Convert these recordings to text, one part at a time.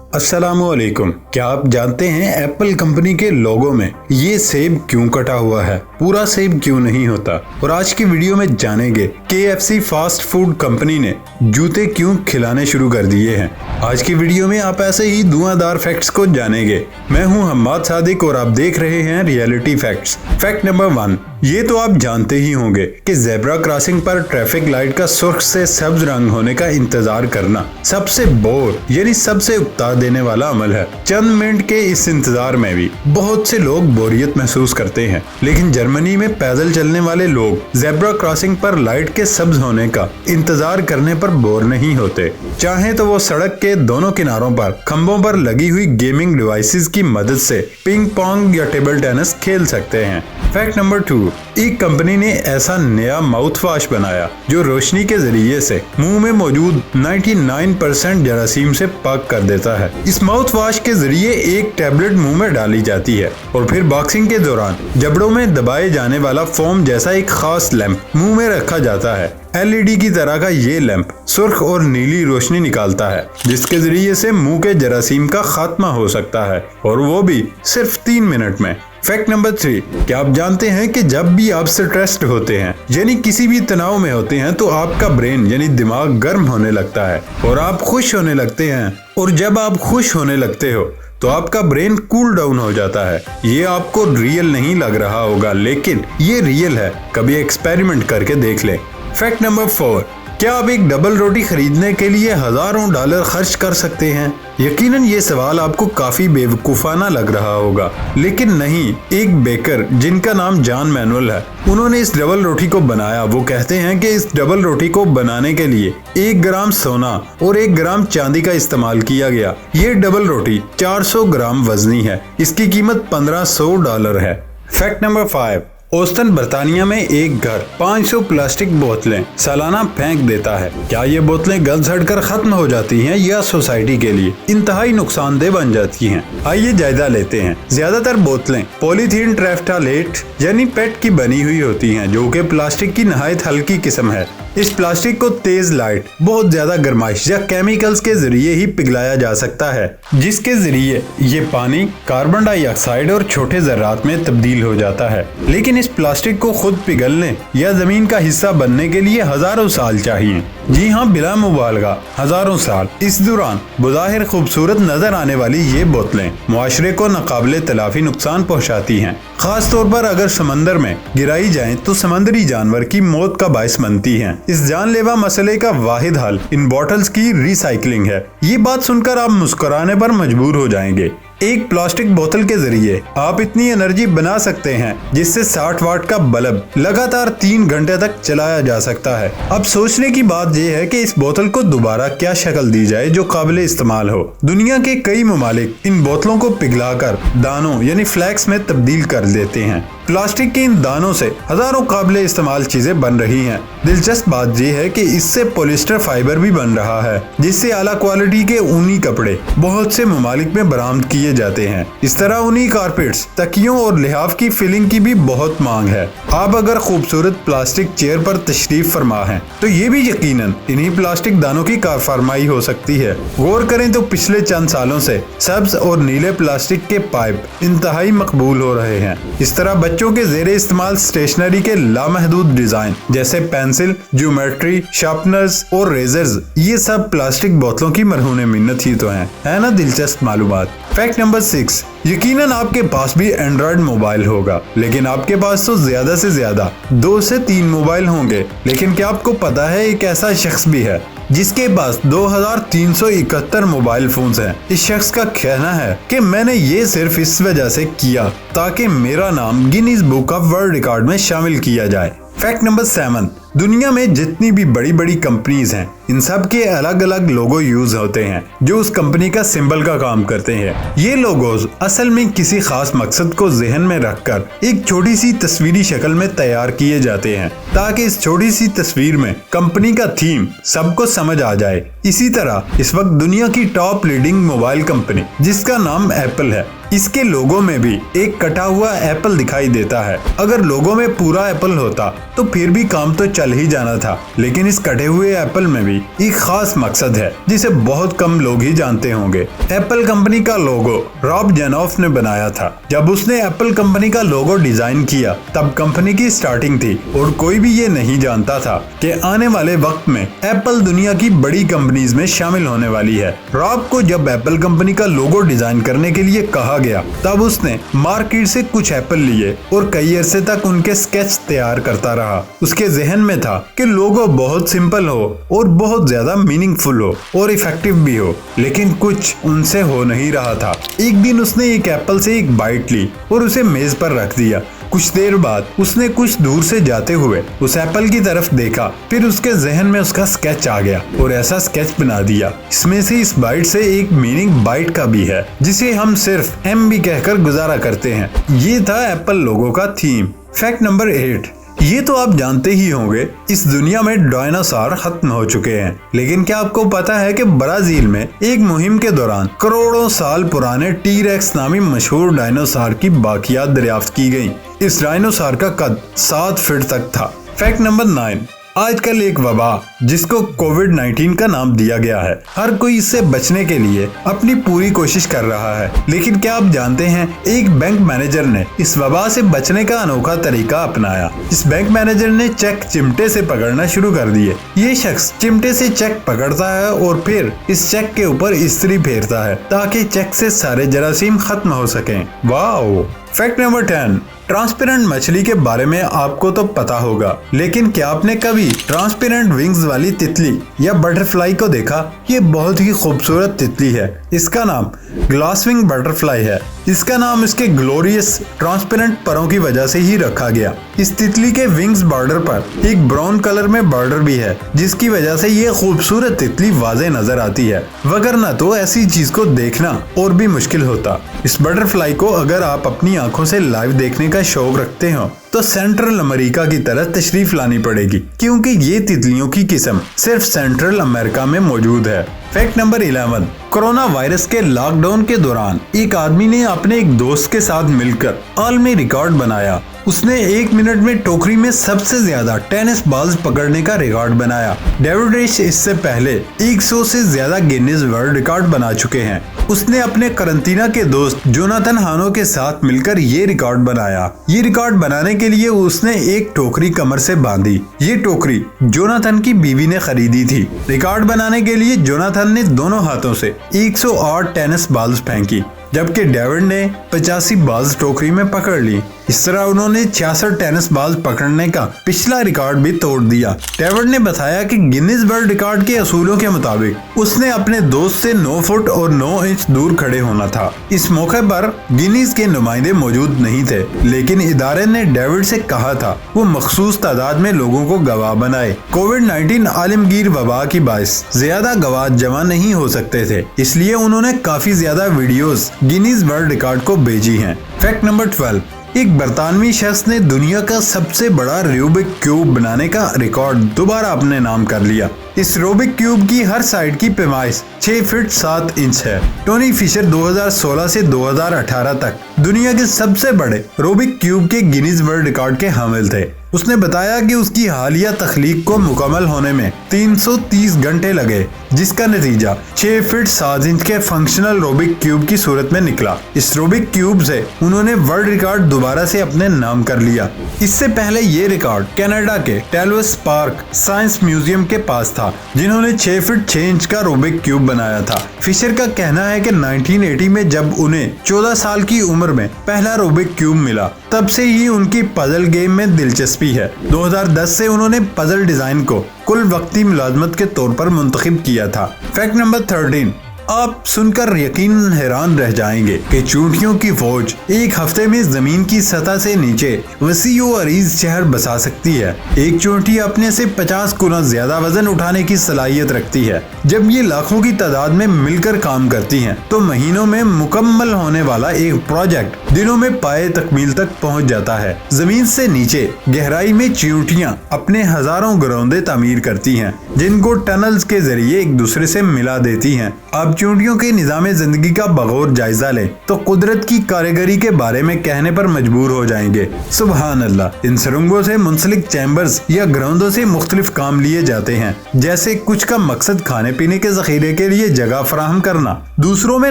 अस्सलामुअलैकुम। क्या आप जानते हैं एप्पल कंपनी के लोगो में ये सेब क्यों कटा हुआ है, पूरा सेब क्यों नहीं होता? और आज की वीडियो में जानेंगे KFC फास्ट फूड कंपनी ने जूते क्यों खिलाने शुरू कर दिए हैं। आज की वीडियो में आप ऐसे ही धुआंधार फैक्ट्स को जानेंगे। मैं हूं हम्माद सादिक और आप देख रहे हैं रियलिटी फैक्ट्स। फैक्ट नंबर 1, ये तो आप जानते ही होंगे कि ज़ेब्रा क्रॉसिंग पर ट्रैफिक लाइट का सुर्ख से सब्ज रंग होने का इंतजार करना सबसे बोर यानी सबसे उकता देने वाला अमल है। चंद मिनट के इस इंतजार में भी बहुत से लोग बोरियत महसूस करते हैं, लेकिन जर्मनी में पैदल चलने वाले लोग ज़ेब्रा क्रॉसिंग पर लाइट के सब्ज होने का इंतजार करने पर बोर नहीं होते। चाहे तो वो सड़क के दोनों किनारों पर खंभों पर लगी हुई गेमिंग डिवाइसेस की मदद से पिंग पोंग या टेबल टेनिस खेल सकते हैं। फैक्ट नंबर 2, एक कंपनी ने ऐसा नया माउथ वॉश बनाया जो रोशनी के जरिए से मुंह में मौजूद 99% जरासीम से पाक कर देता है। इस माउथ वॉश के जरिए एक टैबलेट मुंह में डाली जाती है और फिर बॉक्सिंग के दौरान जबड़ों में दबाए जाने वाला फोम जैसा एक खास लैंप मुंह में रखा जाता है। LED की तरह का ये लैंप सुर्ख और नीली रोशनी निकालता है, जिसके जरिए से मुंह के जरासीम का खात्मा हो सकता है, और वो भी सिर्फ 3 मिनट में। फैक्ट नंबर 3, क्या आप जानते हैं कि जब भी आप स्ट्रेस्ड होते हैं यानी किसी भी तनाव में होते हैं तो आपका ब्रेन यानी दिमाग गर्म होने लगता है और आप खुश होने लगते हैं, और जब आप खुश होने लगते हो तो आपका ब्रेन कूल डाउन हो जाता है। ये आपको रियल नहीं लग रहा होगा, लेकिन ये रियल है। कभी एक्सपेरिमेंट करके देख लें। फैक्ट नंबर 4, क्या आप एक डबल रोटी खरीदने के लिए हजारों डॉलर खर्च कर सकते हैं? यकीनन ये सवाल आपको काफी बेवकूफाना लग रहा होगा, लेकिन नहीं। एक बेकर जिनका नाम जॉन मैनुअल है, उन्होंने इस डबल रोटी को बनाया। वो कहते हैं कि इस डबल रोटी को बनाने के लिए 1 ग्राम सोना और 1 ग्राम चांदी का इस्तेमाल किया गया। ये डबल रोटी 400 ग्राम वजनी है। इसकी कीमत $1500 है। फैक्ट नंबर 5, औसतन बर्तानिया में एक घर 500 प्लास्टिक बोतलें सालाना फेंक देता है। क्या ये बोतलें गल सड़कर खत्म हो जाती हैं या सोसाइटी के लिए इंतहाई नुकसानदेह बन जाती हैं? आइए जायजा लेते हैं। ज्यादातर बोतलें पॉलीथीन ट्रैफ्टालेट यानी पेट की बनी हुई होती हैं, जो कि प्लास्टिक की नहायत हल्की किस्म है। इस प्लास्टिक को तेज लाइट, बहुत ज्यादा गर्माइश या केमिकल्स के जरिए ही पिघलाया जा सकता है, जिसके जरिए ये पानी, कार्बन डाइऑक्साइड और छोटे जर्रात में तब्दील हो जाता है। लेकिन इस प्लास्टिक को खुद पिघलने या जमीन का हिस्सा बनने के लिए हजारों साल चाहिए। जी हाँ, बिला मुबालगा हजारों साल। इस दौरान बज़ाहिर खूबसूरत नजर आने वाली ये बोतलें मुआशरे को नाकाबिले तलाफी नुकसान पहुँचाती हैं। खास तौर पर अगर समंदर में गिराई जाएं तो समंदरी जानवर की मौत का बायस बनती हैं। इस जानलेवा मसले का वाहिद हल इन बॉटल्स की रिसाइकलिंग है। ये बात सुनकर आप मुस्कुराने पर मजबूर हो जाएंगे। एक प्लास्टिक बोतल के जरिए आप इतनी एनर्जी बना सकते हैं जिससे 60 वाट का बल्ब लगातार 3 घंटे तक चलाया जा सकता है। अब सोचने की बात यह है कि इस बोतल को दोबारा क्या शक्ल दी जाए जो काबिल इस्तेमाल हो। दुनिया के कई ममालिक इन बोतलों को पिघलाकर दानों यानी फ्लैक्स में तब्दील कर देते हैं। प्लास्टिक के इन दानों से हजारों काबिले इस्तेमाल चीजें बन रही हैं। दिलचस्प बात यह है कि इससे पॉलिस्टर फाइबर भी बन रहा है, जिससे आला क्वालिटी के ऊनी कपड़े बहुत से ममालिक में बरामद किए जाते हैं। इस तरह ऊनी कारपेट्स, तकियों और लिहाफ की फिलिंग की भी बहुत मांग है। आप अगर खूबसूरत प्लास्टिक चेयर पर तशरीफ फरमा हैं तो ये भी यकीनन इन्हीं प्लास्टिक दानों की कारफरमाई हो सकती है। गौर करें तो पिछले चंद सालों से सब्ज और नीले प्लास्टिक के पाइप इंतहाई मकबूल हो रहे हैं। इस तरह बच्चों के जेरे इस्तेमाल स्टेशनरी के लामहदूद डिजाइन जैसे पेंसिल, ज्योमेट्री, शार्पनर्स और रेजर्स, ये सब प्लास्टिक बोतलों की मरहून मिन्नत ही तो है ना? दिलचस्प मालूमात। फैक्ट नंबर 6, यकीनन आपके पास भी एंड्रॉइड मोबाइल होगा, लेकिन आपके पास तो ज्यादा से ज्यादा 2 से 3 मोबाइल होंगे। लेकिन क्या आपको पता है एक ऐसा शख्स भी है जिसके पास 2371 मोबाइल फोन्स हैं? इस शख्स का कहना है कि मैंने ये सिर्फ इस वजह से किया ताकि मेरा नाम Guinness book of world record में शामिल किया जाए। फैक्ट नंबर 7, दुनिया में जितनी भी बड़ी बड़ी कंपनीज हैं, इन सब के अलग अलग लोगो यूज होते हैं जो उस कंपनी का सिंबल का काम करते हैं। ये लोगोज असल में किसी खास मकसद को जहन में रखकर एक छोटी सी तस्वीरी शक्ल में तैयार किए जाते हैं, ताकि इस छोटी सी तस्वीर में कंपनी का थीम सबको समझ आ जाए। इसी तरह इस वक्त दुनिया की टॉप लीडिंग मोबाइल कंपनी जिसका नाम एप्पल है, इसके लोगो में भी एक कटा हुआ एप्पल दिखाई देता है। अगर लोगो में पूरा एप्पल होता तो फिर भी काम तो चल ही जाना था, लेकिन इस कटे हुए एप्पल में भी بھی ایک خاص مقصد ہے جسے بہت کم لوگ ہی جانتے ہوں گے۔ ایپل کمپنی کا لوگو راب جینوف نے بنایا تھا۔ جب اس نے ایپل کمپنی کا لوگو ڈیزائن کیا تب کمپنی کی سٹارٹنگ تھی اور کوئی بھی یہ نہیں جانتا تھا کہ آنے والے وقت میں ایپل دنیا کی بڑی کمپنیز میں شامل ہونے والی ہے۔ راب کو جب ایپل کمپنی کا لوگو ڈیزائن کرنے کے لیے کہا گیا تب اس نے مارکیٹ سے کچھ ایپل لیے اور کئی عرصے تک ان کے سکیچ تیار کرتا رہا۔ اس کے ذہن میں تھا کہ لوگو بہت سمپل ہو اور بہت زیادہ میننگ فل ہو اور ایفیکٹو بھی ہو، لیکن کچھ ان سے ہو نہیں رہا تھا۔ ایک دن اس نے ایک ایپل سے ایک بائٹ لی اور اسے میز پر رکھ دیا۔ کچھ دیر بعد اس نے کچھ دور سے جاتے ہوئے اس ایپل کی طرف دیکھا، پھر اس کے ذہن میں اس کا سکیچ آ گیا اور ایسا سکیچ بنا دیا۔ اس میں سے اس بائٹ سے ایک میننگ بائٹ کا بھی ہے جسے ہم صرف ایم بھی کہہ کر گزارا کرتے ہیں۔ یہ تھا ایپل لوگو کا تھیم۔ فیکٹ نمبر 8، یہ تو آپ جانتے ہی ہوں گے، اس دنیا میں ڈائناسور ختم ہو چکے ہیں، لیکن کیا آپ کو پتا ہے کہ برازیل میں ایک مہم کے دوران کروڑوں سال پرانے ٹی ریکس نامی مشہور ڈائناسور کی باقیات دریافت کی گئیں۔ اس ڈائناسور کا قد 7 فٹ تک تھا۔ فیکٹ نمبر 9، آج کل ایک وبا جس کو کووڈ-19 کا نام دیا گیا ہے، ہر کوئی اس سے بچنے کے لیے اپنی پوری کوشش کر رہا ہے، لیکن کیا آپ جانتے ہیں ایک بینک مینیجر نے اس وبا سے بچنے کا انوکھا طریقہ اپنایا۔ اس بینک مینیجر نے چیک چمٹے سے پکڑنا شروع کر دیے۔ یہ شخص چمٹے سے چیک پکڑتا ہے اور پھر اس چیک کے اوپر استری پھیرتا ہے تاکہ چیک سے سارے جراثیم ختم ہو سکیں۔ واو۔ فیکٹ نمبر 10، ٹرانسپیرنٹ مچھلی کے بارے میں آپ کو تو پتا ہوگا، لیکن کیا آپ نے کبھی ٹرانسپیرنٹ ونگز والی تتلی یا بٹر فلائی کو دیکھا؟ یہ بہت ہی خوبصورت تتلی ہے۔ اس کا نام گلاس ونگ بٹر فلائی ہے۔ اس کا نام اس کے گلوریس ٹرانسپیرنٹ پروں کی وجہ سے ہی رکھا گیا۔ اس تتلی کے ونگز بارڈر پر ایک براؤن کلر میں بارڈر بھی ہے جس کی وجہ سے یہ خوبصورت تتلی واضح نظر آتی ہے، وگرنہ تو ایسی چیز کو دیکھنا اور بھی مشکل ہوتا۔ اس بٹر فلائی کو اگر آپ اپنی آنکھوں سے لائیو دیکھنے کا شوق رکھتے ہو تو سینٹرل امریکہ کی طرف تشریف لانی پڑے گی، کیونکہ یہ تتلیوں کی قسم صرف سینٹرل امریکہ میں موجود ہے۔ فیکٹ نمبر 11، کورونا وائرس کے لاک ڈاؤن کے دوران ایک آدمی نے اپنے ایک دوست کے ساتھ مل کر عالمی ریکارڈ بنایا۔ اس نے 1 منٹ میں ٹوکری میں سب سے زیادہ ٹینس بالز پکڑنے کا ریکارڈ بنایا۔ ڈیوڈ ریش اس سے پہلے 100 سے زیادہ گینیز ورلڈ ریکارڈ بنا چکے ہیں۔ اس نے اپنے قرنطینہ کے دوست جوناتھن ہانو کے ساتھ مل کر یہ ریکارڈ بنایا۔ یہ ریکارڈ بنانے کے لیے اس نے ایک ٹوکری کمر سے باندھی۔ یہ ٹوکری جوناتھن کی بیوی نے خریدی تھی۔ ریکارڈ بنانے کے لیے جوناتھن نے دونوں ہاتھوں سے 108 ٹینس بالز پھینکی، جبکہ ڈیوڈ نے 85 بالز ٹوکری میں پکڑ لی۔ اس طرح انہوں نے 66 ٹینس بالز پکڑنے کا پچھلا ریکارڈ بھی توڑ دیا۔ ڈیوڈ نے بتایا کہ گینیز ورلڈ ریکارڈ کے اصولوں کے مطابق اس نے اپنے دوست سے 9 فٹ اور 9 انچ دور کھڑے ہونا تھا۔ اس موقع پر گینیز کے نمائندے موجود نہیں تھے، لیکن ادارے نے ڈیوڈ سے کہا تھا وہ مخصوص تعداد میں لوگوں کو گواہ بنائے۔ کووڈ-19 عالمگیر وبا کی باعث زیادہ گواہ جمع نہیں ہو سکتے تھے، اس لیے انہوں نے کافی زیادہ ویڈیوز گینیز ورلڈ ریکارڈ کو بھیجی ہیں۔ فیکٹ نمبر 12، ایک برطانوی شخص نے دنیا کا سب سے بڑا روبک کیوب بنانے کا ریکارڈ دوبارہ اپنے نام کر لیا۔ اس روبک کیوب کی ہر سائڈ کی پیمائش 6 فٹ 7 انچ ہے۔ ٹونی فشر 2016 سے 2018 تک دنیا کے سب سے بڑے روبک کیوب کے گینیز ورلڈ ریکارڈ کے حامل تھے۔ اس نے بتایا کہ اس کی حالیہ تخلیق کو مکمل ہونے میں 330 گھنٹے لگے، جس کا نتیجہ 6 فٹ 7 انچ کے فنکشنل روبک کیوب کی صورت میں نکلا۔ اس روبک کیوب سے انہوں نے ورلڈ ریکارڈ دوبارہ سے اپنے نام کر لیا۔ اس سے پہلے یہ ریکارڈ کینیڈا کے ٹیلوس پارک سائنس میوزیم کے پاس تھا، جنہوں نے 6 فٹ 6 انچ کا روبک کیوب بنایا تھا۔ فشر کا کہنا ہے کہ 1980 میں جب انہیں 14 سال کی عمر میں پہلا روبک کیوب ملا، تب سے ہی ان کی پزل گیم میں دلچسپی ہے۔ 2010 سے انہوں نے پزل ڈیزائن کو کل وقتی ملازمت کے طور پر منتخب کیا تھا۔ فیکٹ نمبر 13، آپ سن کر یقیناً حیران رہ جائیں گے کہ چونٹیوں کی فوج ایک ہفتے میں زمین کی سطح سے نیچے وسیع و عریض شہر بسا سکتی ہے۔ ایک چونٹی اپنے سے 50 گنا زیادہ وزن اٹھانے کی صلاحیت رکھتی ہے۔ جب یہ لاکھوں کی تعداد میں مل کر کام کرتی ہیں تو مہینوں میں مکمل ہونے والا ایک پروجیکٹ دنوں میں پائے تکمیل تک پہنچ جاتا ہے۔ زمین سے نیچے گہرائی میں چونٹیاں اپنے ہزاروں گروندے تعمیر کرتی ہیں، جن کو ٹنلز کے ذریعے ایک دوسرے سے ملا دیتی ہیں۔ آپ चूंटियों के निज़ाम जिंदगी का बगौर जायजा लें तो कुदरत की कारीगरी के बारे में कहने पर मजबूर हो जाएंगे। सुभान अल्लाह। इन सुरंगों से मुंसलिक चैम्बर्स या ग्राउंडों से मुख्तलिफ काम लिए जाते हैं, जैसे कुछ का मकसद खाने पीने के जखीरे के लिए जगह फराहम करना, दूसरों में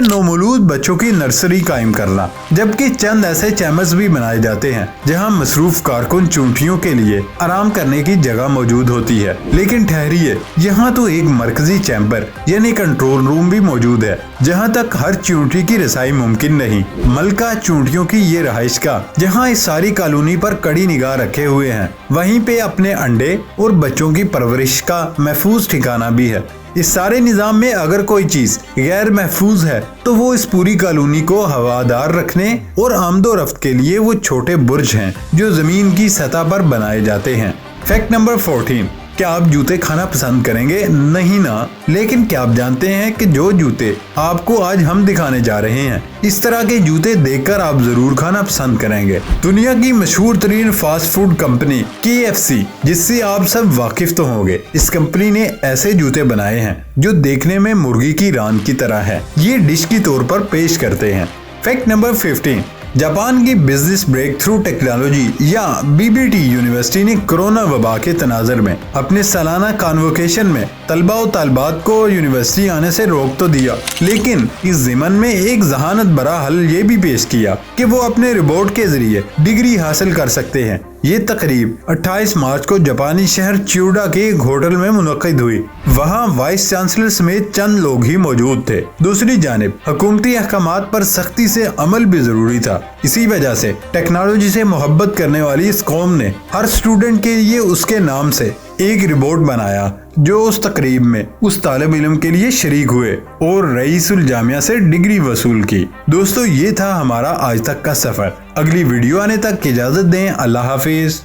नौमौलूद बच्चों की नर्सरी कायम करना, जबकि चंद ऐसे चैम्बर्स भी बनाए जाते हैं जहां मसरूफ कारकुन चूंटियों के लिए आराम करने की जगह मौजूद होती है। लेकिन ठहरिए, यहाँ तो एक मरकजी चैम्बर यानी कंट्रोल रूम भी मौजूद है, जहाँ तक हर चूंटी की रसाई मुमकिन नहीं। मलका चूंटियों की ये रहाइश का जहाँ इस सारी कॉलोनी पर कड़ी निगाह रखे हुए हैं, वहीं पे अपने अंडे और बच्चों की परवरिश का महफूज ठिकाना भी है। इस सारे निजाम में अगर कोई चीज गैर महफूज है तो वो इस पूरी कॉलोनी को हवादार रखने और आमदोरफ्त के लिए वो छोटे बुर्ज हैं जो जमीन की सतह पर बनाए जाते हैं। फैक्ट नंबर 14, क्या आप जूते खाना पसंद करेंगे? नहीं ना। लेकिन क्या आप जानते हैं कि जो जूते आपको आज हम दिखाने जा रहे हैं, इस तरह के जूते देखकर आप जरूर खाना पसंद करेंगे। दुनिया की मशहूर तरीन फास्ट फूड कंपनी KFC, जिससे आप सब वाकिफ तो होंगे, इस कंपनी ने ऐसे जूते बनाए हैं जो देखने में मुर्गी की रान की तरह है। ये डिश की तौर पर पेश करते हैं। फैक्ट नंबर 15, जापान की बिजनेस ब्रेक थ्रू टेक्नोलॉजी या BBT यूनिवर्सिटी ने कोरोना वबा के तनाजर में अपने सालाना कॉन्वोकेशन में तलबा और तालिबात को यूनिवर्सिटी आने से रोक तो दिया, लेकिन इस ज़िमन में एक जहानत भरा हल ये भी पेश किया कि वो अपने रिपोर्ट के जरिए डिग्री हासिल कर सकते हैं। ये तकरीब 28 मार्च को जापानी शहर चियोडा के एक होटल में मुनक्किद हुई। वहाँ वाइस चांसलर समेत चंद लोग ही मौजूद थे। दूसरी जानिब हुकूमती अहकामात पर सख्ती से अमल भी जरूरी था। इसी वजह से टेक्नोलॉजी से मोहब्बत करने वाली इस कौम ने हर स्टूडेंट के लिए उसके नाम से एक रिपोर्ट बनाया, जो उस तकरीब में उस तालिब इल्म के लिए शरीक हुए और रईसुल जामिया से डिग्री वसूल की। दोस्तों, ये था हमारा आज तक का सफर। अगली वीडियो आने तक की इजाजत दें। अल्लाह हाफिज।